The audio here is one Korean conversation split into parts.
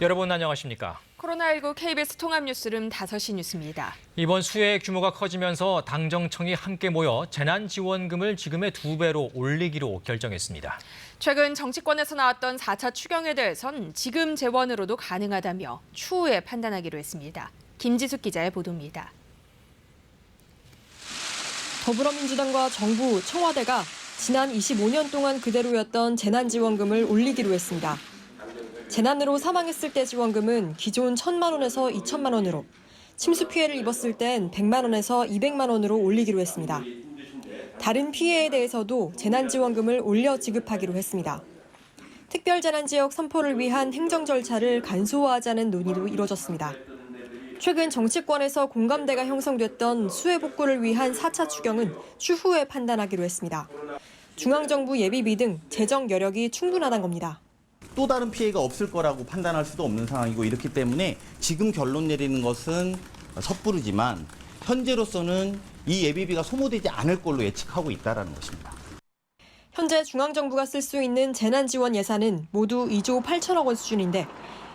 여러분 안녕하십니까? 코로나19 KBS 통합뉴스룸 5시 뉴스입니다. 이번 수해 규모가 커지면서 당정청이 함께 모여 재난지원금을 지금의 2배로 올리기로 결정했습니다. 최근 정치권에서 나왔던 4차 추경에 대해선 지금 재원으로도 가능하다며 추후에 판단하기로 했습니다. 김지숙 기자의 보도입니다. 더불어민주당과 정부, 청와대가 지난 25년 동안 그대로였던 재난지원금을 올리기로 했습니다. 재난으로 사망했을 때 지원금은 기존 1,000만 원에서 2,000만 원으로, 침수 피해를 입었을 땐 100만 원에서 200만 원으로 올리기로 했습니다. 다른 피해에 대해서도 재난지원금을 올려 지급하기로 했습니다. 특별재난지역 선포를 위한 행정 절차를 간소화하자는 논의도 이뤄졌습니다. 최근 정치권에서 공감대가 형성됐던 수해 복구를 위한 4차 추경은 추후에 판단하기로 했습니다. 중앙정부 예비비 등 재정 여력이 충분하다는 겁니다. 또 다른 피해가 없을 거라고 판단할 수도 없는 상황이고 이렇기 때문에 지금 결론 내리는 것은 섣부르지만 현재로서는 이 예비비가 소모되지 않을 걸로 예측하고 있다는 것입니다. 현재 중앙정부가 쓸 수 있는 재난지원 예산은 모두 2조 8천억 원 수준인데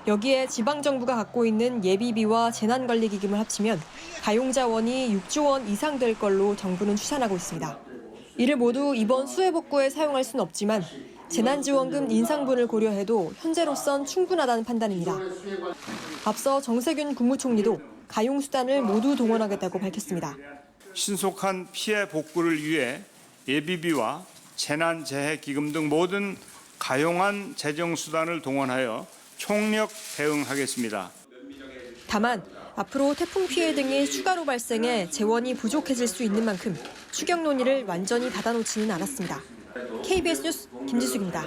여기에 지방정부가 갖고 있는 예비비와 재난관리기금을 합치면 가용자원이 6조 원 이상 될 걸로 정부는 추산하고 있습니다. 이를 모두 이번 수해 복구에 사용할 수는 없지만 재난지원금 인상분을 고려해도 현재로선 충분하다는 판단입니다. 앞서 정세균 국무총리도 가용수단을 모두 동원하겠다고 밝혔습니다. 신속한 피해 복구를 위해 예비비와 재난재해기금 등 모든 가용한 재정수단을 동원하여 총력 대응하겠습니다. 다만 앞으로 태풍 피해 등이 추가로 발생해 재원이 부족해질 수 있는 만큼 추경 논의를 완전히 닫아놓지는 않았습니다. KBS 뉴스 김지숙입니다.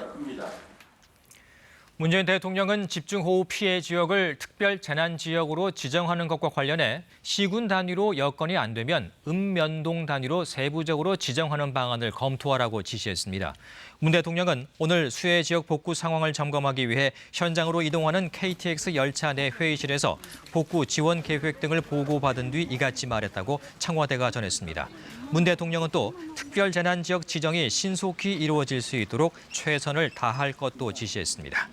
문재인 대통령은 집중호우 피해 지역을 특별재난지역으로 지정하는 것과 관련해 시군 단위로 여건이 안 되면 읍면동 단위로 세부적으로 지정하는 방안을 검토하라고 지시했습니다. 문 대통령은 오늘 수해 지역 복구 상황을 점검하기 위해 현장으로 이동하는 KTX 열차 내 회의실에서 복구 지원 계획 등을 보고받은 뒤 이같이 말했다고 청와대가 전했습니다. 문 대통령은 또 특별재난지역 지정이 신속히 이루어질 수 있도록 최선을 다할 것도 지시했습니다.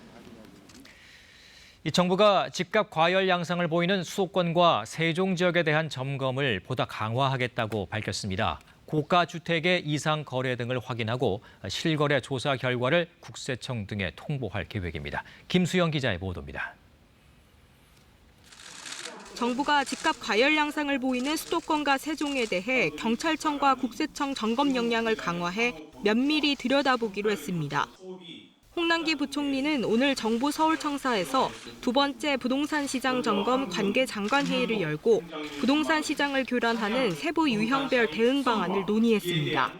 이 정부가 집값 과열 양상을 보이는 수도권과 세종 지역에 대한 점검을 보다 강화하겠다고 밝혔습니다. 고가 주택의 이상 거래 등을 확인하고 실거래 조사 결과를 국세청 등에 통보할 계획입니다. 김수영 기자의 보도입니다. 정부가 집값 과열 양상을 보이는 수도권과 세종에 대해 경찰청과 국세청 점검 역량을 강화해 면밀히 들여다보기로 했습니다. 홍남기 부총리는 오늘 정부 서울청사에서 두 번째 부동산 시장 점검 관계 장관 회의를 열고 부동산 시장을 교란하는 세부 유형별 대응 방안을 논의했습니다.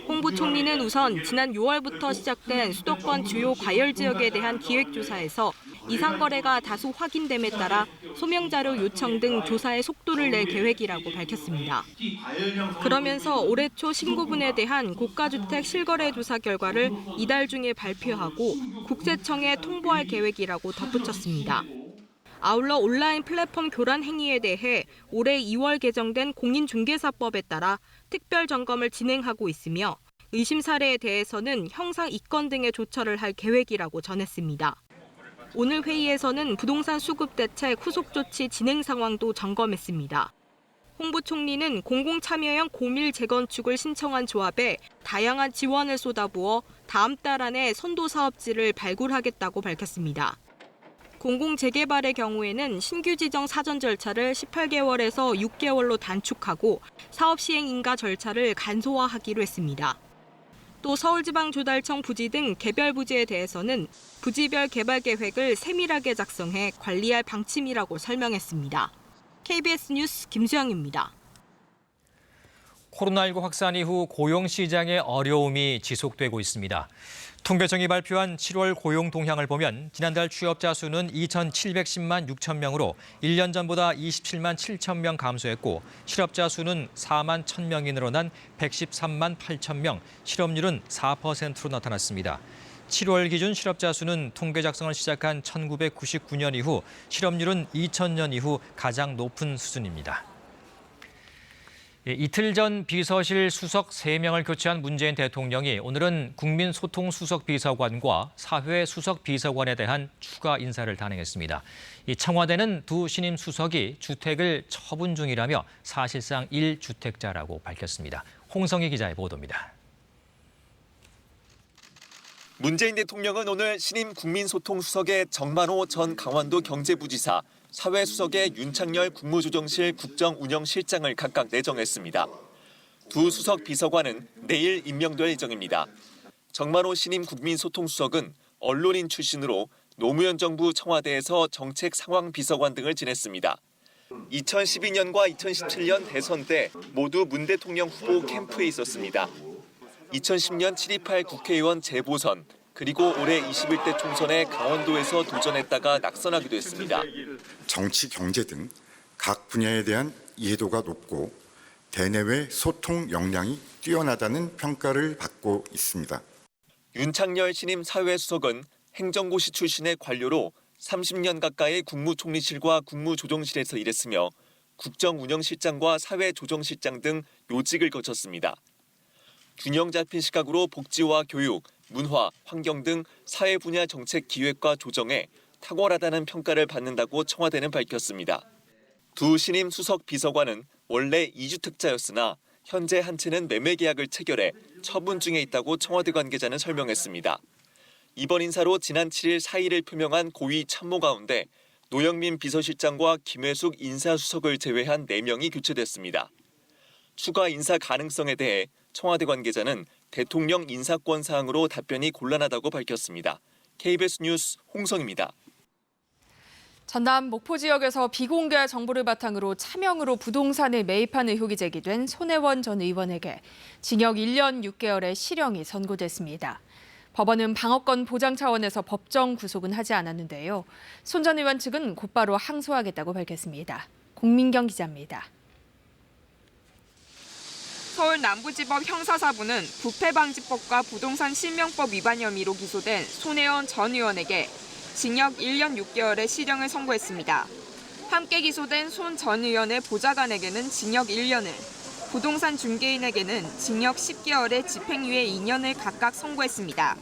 홍 부총리는 우선 지난 6월부터 시작된 수도권 주요 과열 지역에 대한 기획조사에서 이상 거래가 다소 확인됨에 따라 소명자료 요청 등 조사의 속도를 낼 계획이라고 밝혔습니다. 그러면서 올해 초 신고분에 대한 고가주택 실거래 조사 결과를 이달 중에 발표하고 국세청에 통보할 계획이라고 덧붙였습니다. 아울러 온라인 플랫폼 교란 행위에 대해 올해 2월 개정된 공인중개사법에 따라 특별 점검을 진행하고 있으며 의심 사례에 대해서는 형사 입건 등의 조처를 할 계획이라고 전했습니다. 오늘 회의에서는 부동산 수급 대책 후속 조치 진행 상황도 점검했습니다. 홍 부총리는 공공참여형 고밀 재건축을 신청한 조합에 다양한 지원을 쏟아부어 다음 달 안에 선도 사업지를 발굴하겠다고 밝혔습니다. 공공재개발의 경우에는 신규 지정 사전 절차를 18개월에서 6개월로 단축하고 사업 시행 인가 절차를 간소화하기로 했습니다. 또 서울지방조달청 부지 등 개별 부지에 대해서는 부지별 개발 계획을 세밀하게 작성해 관리할 방침이라고 설명했습니다. KBS 뉴스 김수영입니다. 코로나19 확산 이후 고용시장의 어려움이 지속되고 있습니다. 통계청이 발표한 7월 고용 동향을 보면 지난달 취업자 수는 2,710만 6천 명으로 1년 전보다 27만 7천 명 감소했고 실업자 수는 4만 1천 명이 늘어난 113만 8천 명, 실업률은 4%로 나타났습니다. 7월 기준 실업자 수는 통계 작성을 시작한 1999년 이후 실업률은 2000년 이후 가장 높은 수준입니다. 이틀 전 비서실 수석 3명을 교체한 문재인 대통령이 오늘은 국민소통수석비서관과 사회수석비서관에 대한 추가 인사를 단행했습니다. 이 청와대는 두 신임 수석이 주택을 처분 중이라며 사실상 1주택자라고 밝혔습니다. 홍성희 기자의 보도입니다. 문재인 대통령은 오늘 신임 국민소통수석의 정만호 전 강원도 경제부지사, 사회수석의 윤창열 국무조정실 국정운영실장을 각각 내정했습니다. 두 수석 비서관은 내일 임명될 예정입니다. 정만호 신임 국민소통수석은 언론인 출신으로 노무현 정부 청와대에서 정책상황비서관 등을 지냈습니다. 2012년과 2017년 대선 때 모두 문 대통령 후보 캠프에 있었습니다. 2010년 7.28 국회의원 재보선, 그리고 올해 21대 총선에 강원도에서 도전했다가 낙선하기도 했습니다. 정치, 경제 등 각 분야에 대한 이해도가 높고 대내외 소통 역량이 뛰어나다는 평가를 받고 있습니다. 윤창열 신임 사회수석은 행정고시 출신의 관료로 30년 가까이 국무총리실과 국무조정실에서 일했으며 국정운영실장과 사회조정실장 등 요직을 거쳤습니다. 균형 잡힌 시각으로 복지와 교육, 문화, 환경 등 사회 분야 정책 기획과 조정에 탁월하다는 평가를 받는다고 청와대는 밝혔습니다. 두 신임 수석 비서관은 원래 2주택자였으나 현재 한 채는 매매 계약을 체결해 처분 중에 있다고 청와대 관계자는 설명했습니다. 이번 인사로 지난 7일 사의를 표명한 고위 참모 가운데 노영민 비서실장과 김회숙 인사수석을 제외한 4명이 교체됐습니다. 추가 인사 가능성에 대해 청와대 관계자는 대통령 인사권 사항으로 답변이 곤란하다고 밝혔습니다. KBS 뉴스 홍성입니다. 전남 목포 지역에서 비공개 정보를 바탕으로 차명으로 부동산을 매입한 의혹이 제기된 손혜원 전 의원에게 징역 1년 6개월의 실형이 선고됐습니다. 법원은 방어권 보장 차원에서 법정 구속은 하지 않았는데요. 손 전 의원 측은 곧바로 항소하겠다고 밝혔습니다. 공민경 기자입니다. 서울 남부지법 형사사부는 부패방지법과 부동산 실명법 위반 혐의로 기소된 손혜원 전 의원에게 징역 1년 6개월의 실형을 선고했습니다. 함께 기소된 손 전 의원의 보좌관에게는 징역 1년을, 부동산 중개인에게는 징역 10개월의 집행유예 2년을 각각 선고했습니다.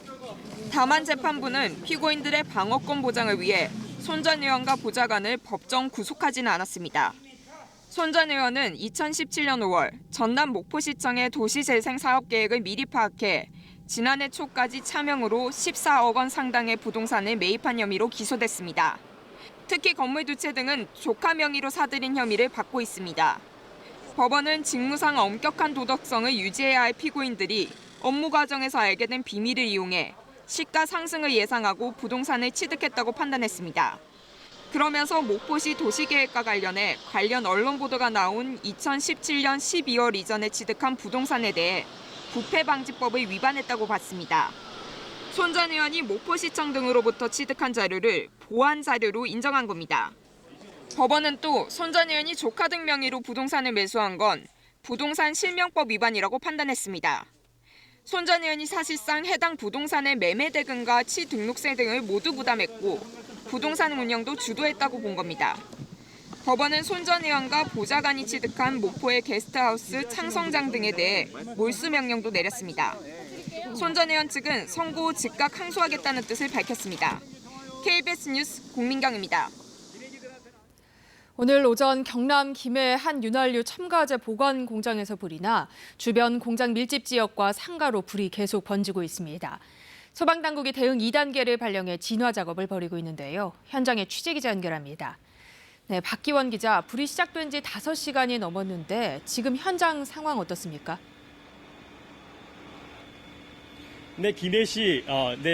다만 재판부는 피고인들의 방어권 보장을 위해 손 전 의원과 보좌관을 법정 구속하지는 않았습니다. 손 전 의원은 2017년 5월 전남 목포시청의 도시재생 사업계획을 미리 파악해 지난해 초까지 차명으로 14억 원 상당의 부동산을 매입한 혐의로 기소됐습니다. 특히 건물 두 채 등은 조카 명의로 사들인 혐의를 받고 있습니다. 법원은 직무상 엄격한 도덕성을 유지해야 할 피고인들이 업무 과정에서 알게 된 비밀을 이용해 시가 상승을 예상하고 부동산을 취득했다고 판단했습니다. 그러면서 목포시 도시계획과 관련해 관련 언론 보도가 나온 2017년 12월 이전에 취득한 부동산에 대해 부패방지법을 위반했다고 봤습니다. 손 전 의원이 목포시청 등으로부터 취득한 자료를 보안 자료로 인정한 겁니다. 법원은 또 손 전 의원이 조카 등 명의로 부동산을 매수한 건 부동산 실명법 위반이라고 판단했습니다. 손 전 의원이 사실상 해당 부동산의 매매 대금과 취등록세 등을 모두 부담했고 부동산 운영도 주도했다고 본 겁니다. 법원은 손 전 의원과 보좌관이 취득한 목포의 게스트하우스 창성장 등에 대해 몰수 명령도 내렸습니다. 손 전 의원 측은 선고 후 즉각 항소하겠다는 뜻을 밝혔습니다. KBS 뉴스 공민경입니다. 오늘 오전 경남 김해 한 윤활유 첨가제 보관 공장에서 불이 나 주변 공장 밀집 지역과 상가로 불이 계속 번지고 있습니다. 소방당국이 대응 2단계를 발령해 진화 작업을 벌이고 있는데요. 현장에 취재기자 연결합니다. 네, 박기원 기자, 불이 시작된 지 5시간이 넘었는데 지금 현장 상황 어떻습니까? 네,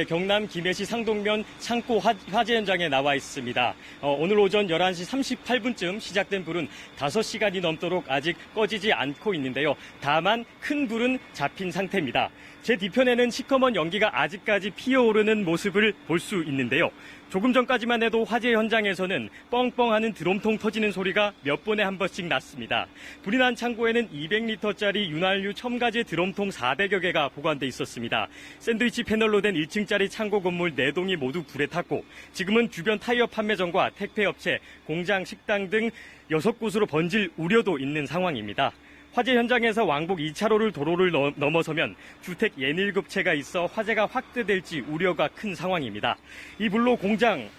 경남 김해시 상동면 창고 화재 현장에 나와 있습니다. 오늘 오전 11시 38분쯤 시작된 불은 5시간이 넘도록 아직 꺼지지 않고 있는데요. 다만 큰 불은 잡힌 상태입니다. 제 뒤편에는 시커먼 연기가 아직까지 피어오르는 모습을 볼 수 있는데요. 조금 전까지만 해도 화재 현장에서는 뻥뻥하는 드럼통 터지는 소리가 몇 번에 한 번씩 났습니다. 불이 난 창고에는 200리터짜리 윤활유 첨가제 드럼통 400여 개가 보관돼 있었습니다. 샌드위치 패널로 된 1층짜리 창고 건물 4동이 모두 불에 탔고 지금은 주변 타이어 판매점과 택배업체, 공장, 식당 등 6곳으로 번질 우려도 있는 상황입니다. 화재 현장에서 왕복 2차로를 도로를 넘어서면 주택 예닐급체가 있어 화재가 확대될지 우려가 큰 상황입니다. 이 불로 공장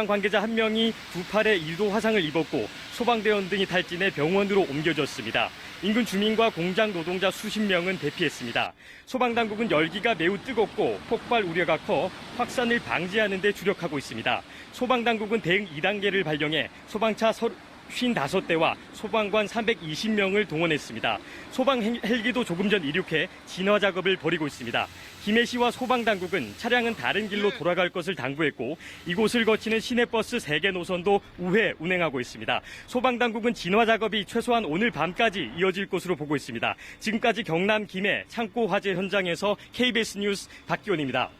관계자 한 명이 두 팔에 1도 화상을 입었고 소방대원 등이 탈진해 병원으로 옮겨졌습니다. 인근 주민과 공장 노동자 수십 명은 대피했습니다. 소방당국은 열기가 매우 뜨겁고 폭발 우려가 커 확산을 방지하는 데 주력하고 있습니다. 소방당국은 대응 2단계를 발령해 소방차 55대와 소방관 320명을 동원했습니다. 소방 헬기도 조금 전 이륙해 진화 작업을 벌이고 있습니다. 김해시와 소방당국은 차량은 다른 길로 돌아갈 것을 당부했고 이곳을 거치는 시내버스 3개 노선도 우회 운행하고 있습니다. 소방당국은 진화 작업이 최소한 오늘 밤까지 이어질 것으로 보고 있습니다. 지금까지 경남 김해 창고 화재 현장에서 KBS 뉴스 박기원입니다.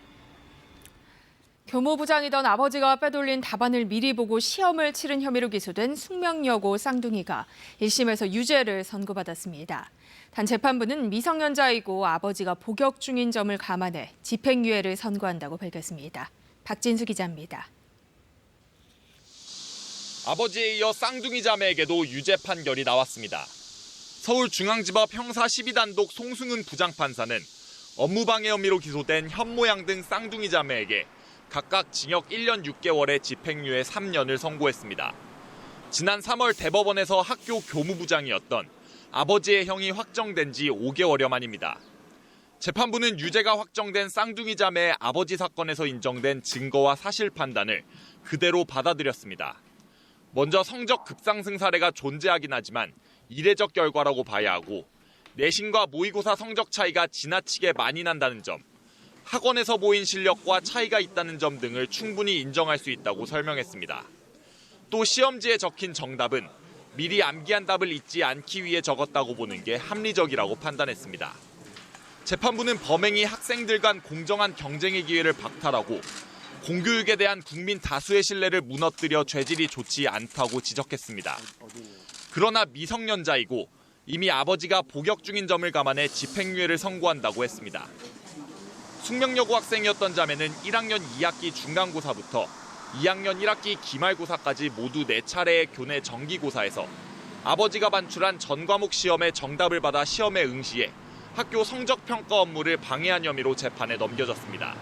교무부장이던 아버지가 빼돌린 답안을 미리 보고 시험을 치른 혐의로 기소된 숙명여고 쌍둥이가 1심에서 유죄를 선고받았습니다. 단 재판부는 미성년자이고 아버지가 복역 중인 점을 감안해 집행유예를 선고한다고 밝혔습니다. 박진수 기자입니다. 아버지에 이어 쌍둥이 자매에게도 유죄 판결이 나왔습니다. 서울중앙지법 형사 12단독 송승은 부장판사는 업무방해 혐의로 기소된 현모양 등 쌍둥이 자매에게 각각 징역 1년 6개월에 집행유예 3년을 선고했습니다. 지난 3월 대법원에서 학교 교무부장이었던 아버지의 형이 확정된 지 5개월여 만입니다. 재판부는 유죄가 확정된 쌍둥이 자매의 아버지 사건에서 인정된 증거와 사실 판단을 그대로 받아들였습니다. 먼저 성적 급상승 사례가 존재하긴 하지만 이례적 결과라고 봐야 하고 내신과 모의고사 성적 차이가 지나치게 많이 난다는 점, 학원에서 보인 실력과 차이가 있다는 점 등을 충분히 인정할 수 있다고 설명했습니다. 또 시험지에 적힌 정답은 미리 암기한 답을 잊지 않기 위해 적었다고 보는 게 합리적이라고 판단했습니다. 재판부는 범행이 학생들 간 공정한 경쟁의 기회를 박탈하고 공교육에 대한 국민 다수의 신뢰를 무너뜨려 죄질이 좋지 않다고 지적했습니다. 그러나 미성년자이고 이미 아버지가 복역 중인 점을 감안해 집행유예를 선고한다고 했습니다. 숙명여고 학생이었던 자매는 1학년 2학기 중간고사부터 2학년 1학기 기말고사까지 모두 4차례의 교내 정기고사에서 아버지가 반출한 전 과목 시험의 정답을 받아 시험에 응시해 학교 성적평가 업무를 방해한 혐의로 재판에 넘겨졌습니다.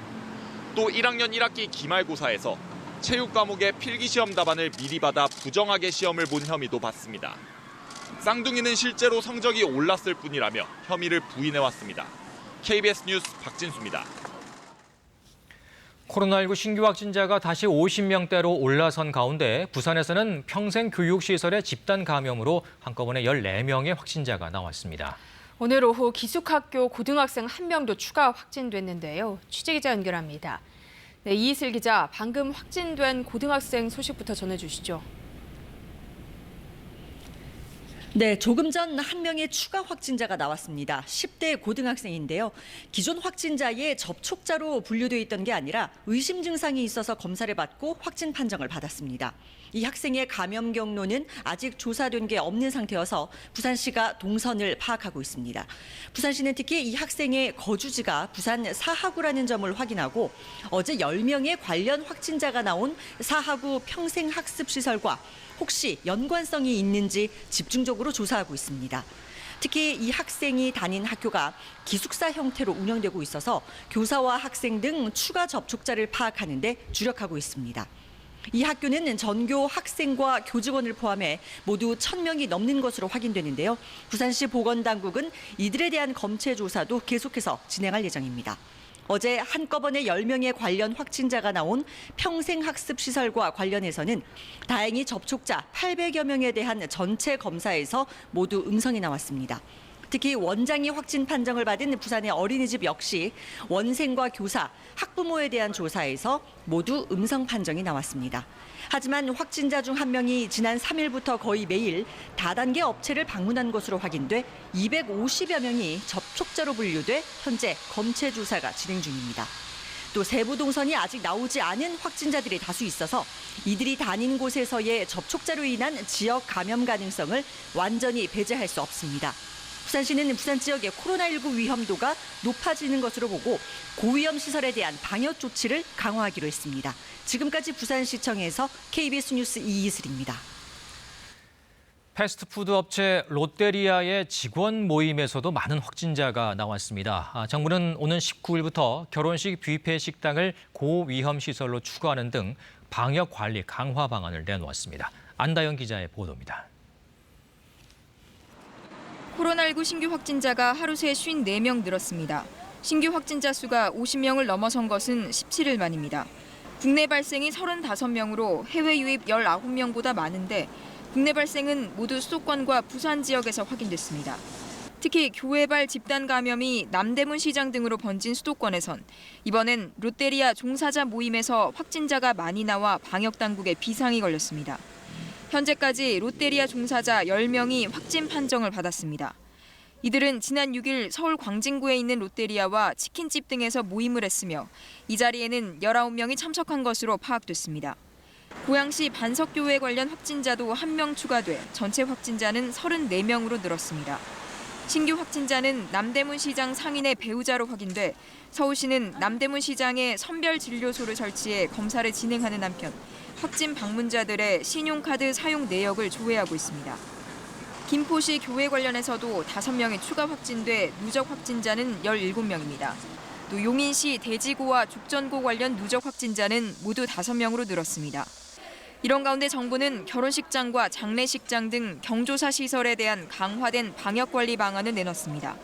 또 1학년 1학기 기말고사에서 체육 과목의 필기시험 답안을 미리 받아 부정하게 시험을 본 혐의도 받습니다. 쌍둥이는 실제로 성적이 올랐을 뿐이라며 혐의를 부인해왔습니다. KBS 뉴스 박진수입니다. 코로나19 신규 확진자가 다시 50명대로 올라선 가운데 부산에서는 평생교육시설의 집단 감염으로 한꺼번에 14명의 확진자가 나왔습니다. 오늘 오후 기숙학교 고등학생 1명도 추가 확진됐는데요. 취재기자 연결합니다. 네, 이희슬 기자, 방금 확진된 고등학생 소식부터 전해주시죠. 네, 조금 전 한 명의 추가 확진자가 나왔습니다. 10대 고등학생인데요. 기존 확진자의 접촉자로 분류돼 있던 게 아니라 의심 증상이 있어서 검사를 받고 확진 판정을 받았습니다. 이 학생의 감염 경로는 아직 조사된 게 없는 상태여서 부산시가 동선을 파악하고 있습니다. 부산시는 특히 이 학생의 거주지가 부산 사하구라는 점을 확인하고 어제 10명의 관련 확진자가 나온 사하구 평생학습시설과 혹시 연관성이 있는지 집중적으로 조사하고 있습니다. 특히 이 학생이 다닌 학교가 기숙사 형태로 운영되고 있어서 교사와 학생 등 추가 접촉자를 파악하는 데 주력하고 있습니다. 이 학교는 전교 학생과 교직원을 포함해 모두 1,000명이 넘는 것으로 확인되는데요. 부산시 보건당국은 이들에 대한 검체 조사도 계속해서 진행할 예정입니다. 어제 한꺼번에 10명의 관련 확진자가 나온 평생학습시설과 관련해서는 다행히 접촉자 800여 명에 대한 전체 검사에서 모두 음성이 나왔습니다. 특히 원장이 확진 판정을 받은 부산의 어린이집 역시 원생과 교사, 학부모에 대한 조사에서 모두 음성 판정이 나왔습니다. 하지만 확진자 중 한 명이 지난 3일부터 거의 매일 다단계 업체를 방문한 것으로 확인돼 250여 명이 접촉자로 분류돼 현재 검체 조사가 진행 중입니다. 또 세부 동선이 아직 나오지 않은 확진자들이 다수 있어서 이들이 다닌 곳에서의 접촉자로 인한 지역 감염 가능성을 완전히 배제할 수 없습니다. 부산시는 부산 지역의 코로나19 위험도가 높아지는 것으로 보고 고위험 시설에 대한 방역 조치를 강화하기로 했습니다. 지금까지 부산시청에서 KBS 뉴스 이희슬입니다. 패스트푸드 업체 롯데리아의 직원 모임에서도 많은 확진자가 나왔습니다. 정부는 오는 19일부터 결혼식 뷔페 식당을 고위험 시설로 추가하는 등 방역 관리 강화 방안을 내놓았습니다. 안다영 기자의 보도입니다. 코로나19 신규 확진자가 하루 새 54명 늘었습니다. 신규 확진자 수가 50명을 넘어선 것은 17일 만입니다. 국내 발생이 35명으로 해외 유입 19명보다 많은데 국내 발생은 모두 수도권과 부산 지역에서 확인됐습니다. 특히 교회발 집단 감염이 남대문 시장 등으로 번진 수도권에선 이번엔 롯데리아 종사자 모임에서 확진자가 많이 나와 방역당국에 비상이 걸렸습니다. 현재까지 롯데리아 종사자 10명이 확진 판정을 받았습니다. 이들은 지난 6일 서울 광진구에 있는 롯데리아와 치킨집 등에서 모임을 했으며 이 자리에는 19명이 참석한 것으로 파악됐습니다. 고양시 반석교회 관련 확진자도 1명 추가돼 전체 확진자는 34명으로 늘었습니다. 신규 확진자는 남대문 시장 상인의 배우자로 확인돼 서울시는 남대문 시장에 선별 진료소를 설치해 검사를 진행하는 한편 확진 방문자들의 신용카드 사용 내역을 조회하고 있습니다. 김포시 교회 관련해서도 5명이 추가 확진돼 누적 확진자는 17명입니다. 또 용인시 대지고와 죽전고 관련 누적 확진자는 모두 5명으로 늘었습니다. 이런 가운데 정부는 결혼식장과 장례식장 등 경조사 시설에 대한 강화된 방역관리 방안을 내놨습니다.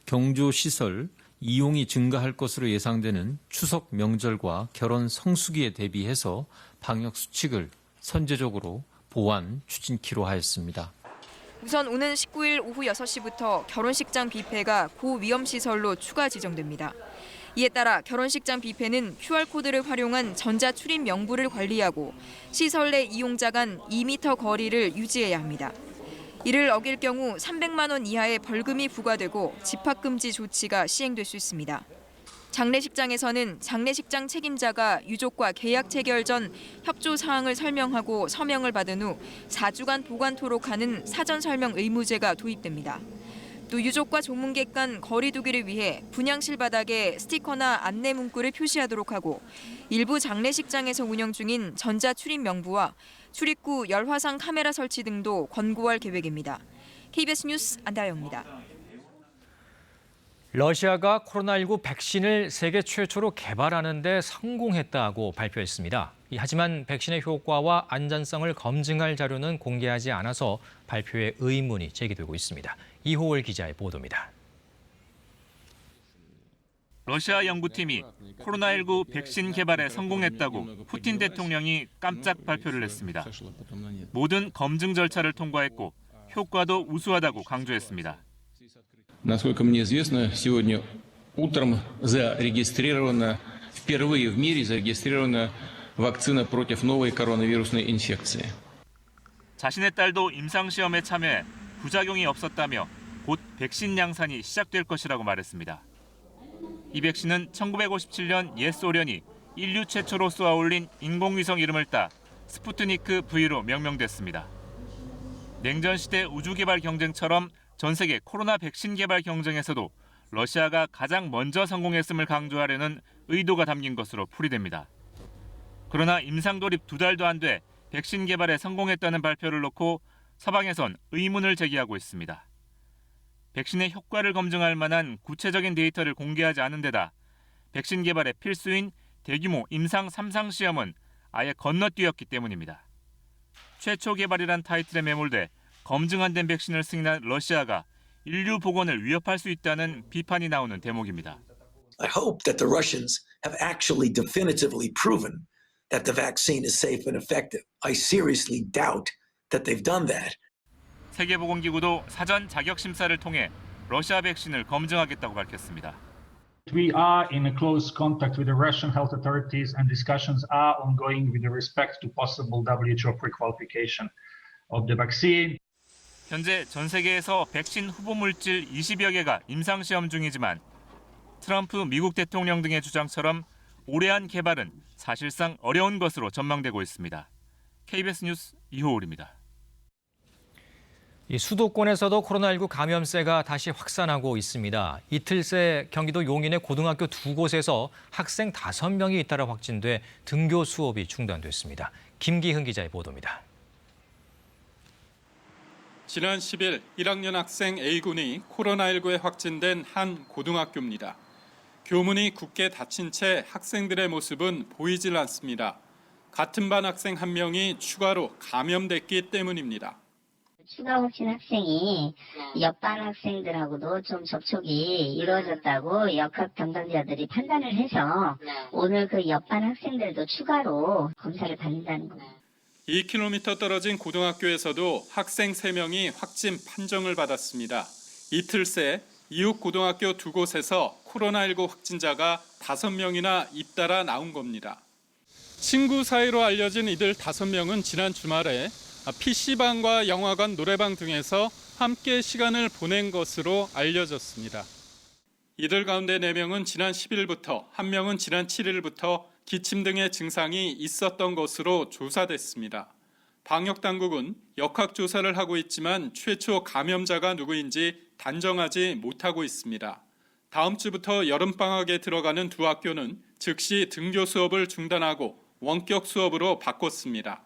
경조시설 이용이 증가할 것으로 예상되는 추석 명절과 결혼 성수기에 대비해서 방역 수칙을 선제적으로 보완 추진키로 하였습니다. 우선 오는 19일 오후 6시부터 결혼식장 뷔페가 고위험시설로 추가 지정됩니다. 이에 따라 결혼식장 뷔페는 QR코드를 활용한 전자출입 명부를 관리하고 시설 내 이용자 간 2m 거리를 유지해야 합니다. 이를 어길 경우 300만 원 이하의 벌금이 부과되고 집합금지 조치가 시행될 수 있습니다. 장례식장에서는 장례식장 책임자가 유족과 계약 체결 전 협조 사항을 설명하고 서명을 받은 후 4주간 보관토록 하는 사전 설명 의무제가 도입됩니다. 또 유족과 조문객 간 거리 두기를 위해 분향실 바닥에 스티커나 안내 문구를 표시하도록 하고 일부 장례식장에서 운영 중인 전자 출입 명부와 출입구 열화상 카메라 설치 등도 권고할 계획입니다. KBS 뉴스 안다영입니다. 러시아가 코로나19 백신을 세계 최초로 개발하는 데 성공했다고 발표했습니다. 하지만 백신의 효과와 안전성을 검증할 자료는 공개하지 않아서 발표에 의문이 제기되고 있습니다. 이호월 기자의 보도입니다. 러시아 연구팀이 코로나19 백신 개발에 성공했다고 푸틴 대통령이 깜짝 발표를 했습니다. 모든 검증 절차를 통과했고 효과도 우수하다고 강조했습니다. Насколько мне известно, сегодня утром впервые в мире зарегистрирована вакцина против новой коронавирусной инфекции. 자신의 딸도 임상시험에 참여해 부작용이 없었다며 곧 백신 양산이 시작될 것이라고 말했습니다. 이 백신은 1957년 옛 소련이 인류 최초로 쏘아 올린 인공위성 이름을 따 스푸트니크 V로 명명됐습니다. 냉전 시대 우주 개발 경쟁처럼 전 세계 코로나 백신 개발 경쟁에서도 러시아가 가장 먼저 성공했음을 강조하려는 의도가 담긴 것으로 풀이됩니다. 그러나 임상 돌입 2달도 안 돼 백신 개발에 성공했다는 발표를 놓고 서방에선 의문을 제기하고 있습니다. 백신의 효과를 검증할 만한 구체적인 데이터를 공개하지 않은 데다 백신 개발에 필수인 대규모 임상 3상 시험은 아예 건너뛰었기 때문입니다. 최초 개발이란 타이틀에 매몰돼 검증 안 된 백신을 승인한 러시아가 인류 복원을 위협할 수 있다는 비판이 나오는 대목입니다. I hope that the Russians have actually definitively proven that the vaccine is safe and effective. I seriously doubt that they've done that. 세계보건기구도 사전 자격 심사를 통해 러시아 백신을 검증하겠다고 밝혔습니다. We are in a close contact with the Russian health authorities and discussions are ongoing with respect to possible WHO pre-qualification of the vaccine. 현재 전 세계에서 백신 후보 물질 20여 개가 임상 시험 중이지만 트럼프 미국 대통령 등의 주장처럼 올해한 개발은 사실상 어려운 것으로 전망되고 있습니다. KBS 뉴스 이호울입니다. 수도권에서도 코로나19 감염세가 다시 확산하고 있습니다. 이틀 새 경기도 용인의 고등학교 2곳에서 학생 5명이 잇따라 확진돼 등교 수업이 중단됐습니다. 김기흥 기자의 보도입니다. 지난 10일 1학년 학생 A군이 코로나19에 확진된 한 고등학교입니다. 교문이 굳게 닫힌 채 학생들의 모습은 보이질 않습니다. 같은 반 학생 한 명이 추가로 감염됐기 때문입니다. 추가 확진 학생이 옆반 학생들하고도 좀 접촉이 이루어졌다고 역학 담당자들이 판단을 해서 오늘 그 옆반 학생들도 추가로 검사를 받는다는 겁니다. 2km 떨어진 고등학교에서도 학생 3명이 확진 판정을 받았습니다. 이틀 새 이웃 고등학교 2곳에서 코로나19 확진자가 5명이나 잇따라 나온 겁니다. 친구 사이로 알려진 이들 5명은 지난 주말에 PC방과 영화관, 노래방 등에서 함께 시간을 보낸 것으로 알려졌습니다. 이들 가운데 4명은 지난 10일부터, 1명은 지난 7일부터 기침 등의 증상이 있었던 것으로 조사됐습니다. 방역당국은 역학조사를 하고 있지만 최초 감염자가 누구인지 단정하지 못하고 있습니다. 다음 주부터 여름방학에 들어가는 두 학교는 즉시 등교 수업을 중단하고 원격 수업으로 바꿨습니다.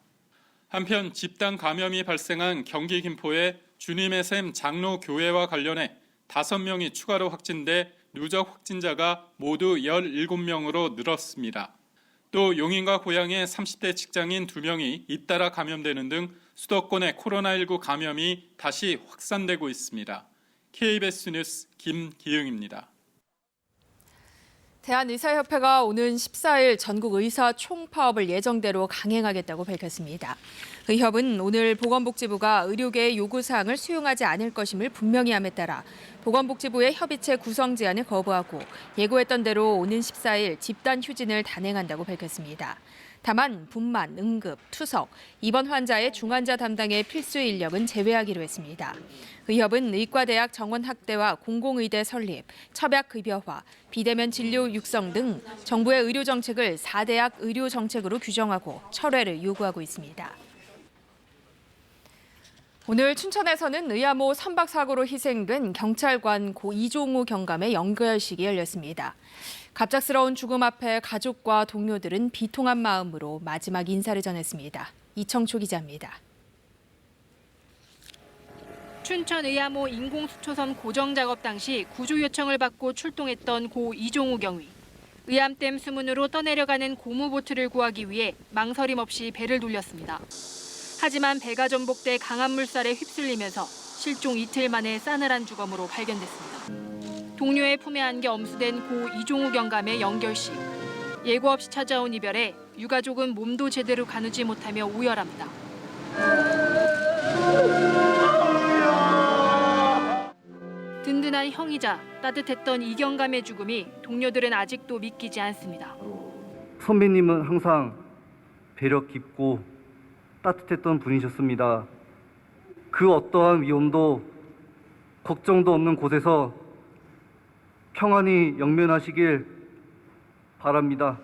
한편 집단 감염이 발생한 경기 김포의 주님의 샘 장로교회와 관련해 5명이 추가로 확진돼 누적 확진자가 모두 17명으로 늘었습니다. 또 용인과 고양의 30대 직장인 2명이 잇따라 감염되는 등 수도권의 코로나19 감염이 다시 확산되고 있습니다. KBS 뉴스 김기흥입니다. 대한의사협회가 오는 14일 전국 의사 총파업을 예정대로 강행하겠다고 밝혔습니다. 의협은 오늘 보건복지부가 의료계의 요구사항을 수용하지 않을 것임을 분명히 함에 따라 보건복지부의 협의체 구성 제안을 거부하고 예고했던 대로 오는 14일 집단 휴진을 단행한다고 밝혔습니다. 다만 분만, 응급, 투석, 입원 환자의 중환자 담당의 필수 인력은 제외하기로 했습니다. 의협은 의과대학 정원학대와 공공의대 설립, 첩약급여화, 비대면 진료 육성 등 정부의 의료정책을 4대학 의료정책으로 규정하고 철회를 요구하고 있습니다. 오늘 춘천에서는 의암호 선박 사고로 희생된 경찰관 고 이종우 경감의 연결식이 열렸습니다. 갑작스러운 죽음 앞에 가족과 동료들은 비통한 마음으로 마지막 인사를 전했습니다. 이청초 기자입니다. 춘천 의암호 인공수초선 고정 작업 당시 구조 요청을 받고 출동했던 고 이종우 경위. 의암댐 수문으로 떠내려가는 고무보트를 구하기 위해 망설임 없이 배를 돌렸습니다. 하지만 배가 전복돼 강한 물살에 휩쓸리면서 실종 이틀 만에 싸늘한 주검으로 발견됐습니다. 동료의 품에 안겨 엄수된 고 이종우 경감의 연결식. 예고 없이 찾아온 이별에 유가족은 몸도 제대로 가누지 못하며 우열합니다. 든든한 형이자 따뜻했던 이 경감의 죽음이 동료들은 아직도 믿기지 않습니다. 선배님은 항상 배려 깊고 따뜻했던 분이셨습니다. 그 어떠한 위험도 걱정도 없는 곳에서 평안히 영면하시길 바랍니다.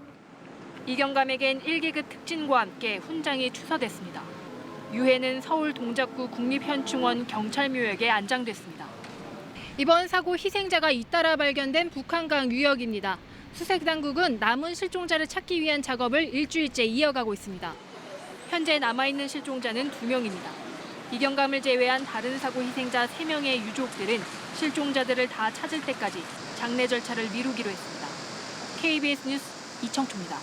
이경감에겐 1기급 특진과 함께 훈장이 추서됐습니다. 유해는 서울 동작구 국립현충원 경찰묘역에 안장됐습니다. 이번 사고 희생자가 잇따라 발견된 북한강 유역입니다. 수색당국은 남은 실종자를 찾기 위한 작업을 일주일째 이어가고 있습니다. 현재 남아있는 실종자는 2명입니다. 이경감을 제외한 다른 사고 희생자 3명의 유족들은 실종자들을 다 찾을 때까지 장례 절차를 미루기로 했습니다. KBS 뉴스 이청초입니다.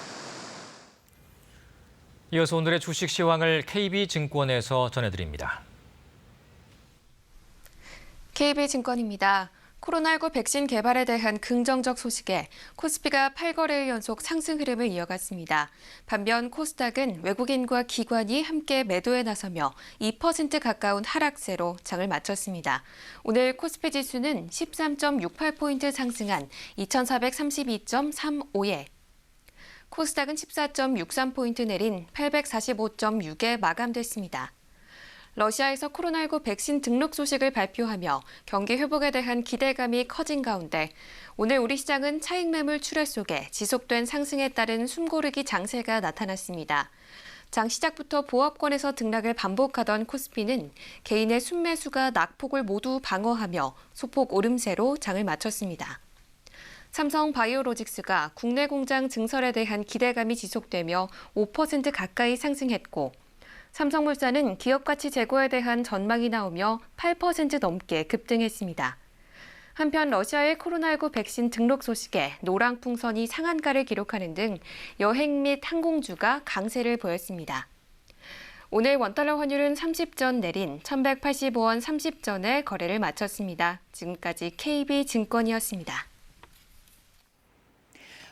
이어서 오늘의 주식 시황을 KB증권에서 전해드립니다. KB증권입니다. 코로나19 백신 개발에 대한 긍정적 소식에 코스피가 8거래일 연속 상승 흐름을 이어갔습니다. 반면 코스닥은 외국인과 기관이 함께 매도에 나서며 2% 가까운 하락세로 장을 마쳤습니다. 오늘 코스피 지수는 13.68포인트 상승한 2432.35에 코스닥은 14.63포인트 내린 845.6에 마감됐습니다. 러시아에서 코로나19 백신 등록 소식을 발표하며 경기 회복에 대한 기대감이 커진 가운데 오늘 우리 시장은 차익 매물 출회 속에 지속된 상승에 따른 숨고르기 장세가 나타났습니다. 장 시작부터 보합권에서 등락을 반복하던 코스피는 개인의 순매수가 낙폭을 모두 방어하며 소폭 오름세로 장을 마쳤습니다. 삼성 바이오로직스가 국내 공장 증설에 대한 기대감이 지속되며 5% 가까이 상승했고 삼성물산은 기업 가치 제고에 대한 전망이 나오며 8% 넘게 급등했습니다. 한편 러시아의 코로나19 백신 등록 소식에 노랑풍선이 상한가를 기록하는 등 여행 및 항공주가 강세를 보였습니다. 오늘 원달러 환율은 30전 내린 1,185원 30전에 거래를 마쳤습니다. 지금까지 KB증권이었습니다.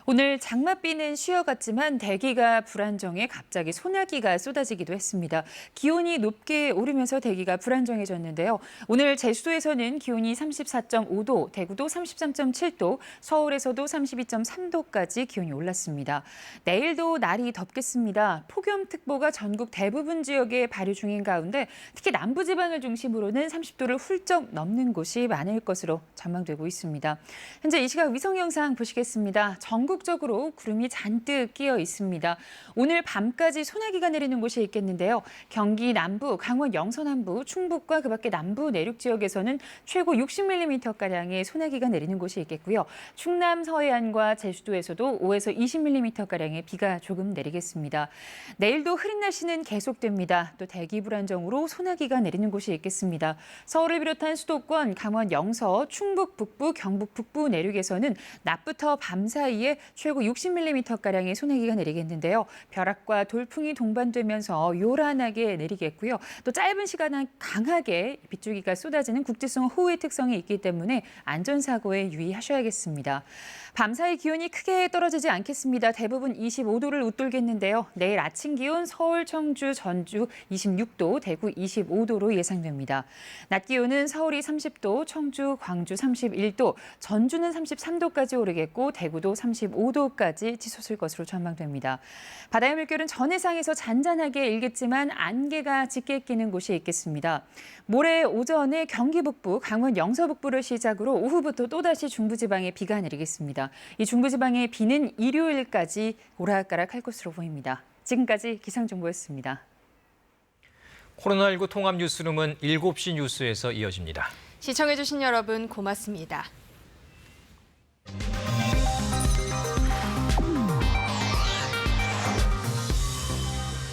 오늘 장맛비는 쉬어갔지만 대기가 불안정해 갑자기 소나기가 쏟아지기도 했습니다. 기온이 높게 오르면서 대기가 불안정해졌는데요. 오늘 제주도에서는 기온이 34.5도, 대구도 33.7도, 서울에서도 32.3도까지 기온이 올랐습니다. 내일도 날이 덥겠습니다. 폭염특보가 전국 대부분 지역에 발효 중인 가운데 특히 남부지방을 중심으로는 30도를 훌쩍 넘는 곳이 많을 것으로 전망되고 있습니다. 현재 이 시각 위성 영상 보시겠습니다. 전국적으로 구름이 잔뜩 끼어 있습니다. 오늘 밤까지 소나기가 내리는 곳이 있겠는데요. 경기 남부, 강원 영서남부, 충북과 그밖에 남부 내륙 지역에서는 최고 60mm가량의 소나기가 내리는 곳이 있겠고요. 충남 서해안과 제주도에서도 5에서 20mm가량의 비가 조금 내리겠습니다. 내일도 흐린 날씨는 계속됩니다. 또 대기 불안정으로 소나기가 내리는 곳이 있겠습니다. 서울을 비롯한 수도권, 강원 영서, 충북 북부, 경북 북부 내륙에서는 낮부터 밤 사이에 최고 60mm가량의 소나기가 내리겠는데요. 벼락과 돌풍이 동반되면서 요란하게 내리겠고요. 또 짧은 시간에 강하게 빗줄기가 쏟아지는 국지성 호우의 특성이 있기 때문에 안전사고에 유의하셔야겠습니다. 밤사이 기온이 크게 떨어지지 않겠습니다. 대부분 25도를 웃돌겠는데요. 내일 아침 기온 서울, 청주, 전주 26도, 대구 25도로 예상됩니다. 낮 기온은 서울이 30도, 청주, 광주 31도, 전주는 33도까지 오르겠고 대구도 35도까지 치솟을 것으로 전망됩니다. 바다의 물결은 전해상에서 잔잔하게 일겠지만 안개가 짙게 끼는 곳이 있겠습니다. 모레 오전에 경기 북부, 강원 영서 북부를 시작으로 오후부터 또다시 중부지방에 비가 내리겠습니다. 이 중부지방의 비는 일요일까지 오락가락할 것으로 보입니다. 지금까지 기상정보였습니다. 코로나19 통합 뉴스룸은 7시 뉴스에서 이어집니다. 시청해주신 여러분 고맙습니다.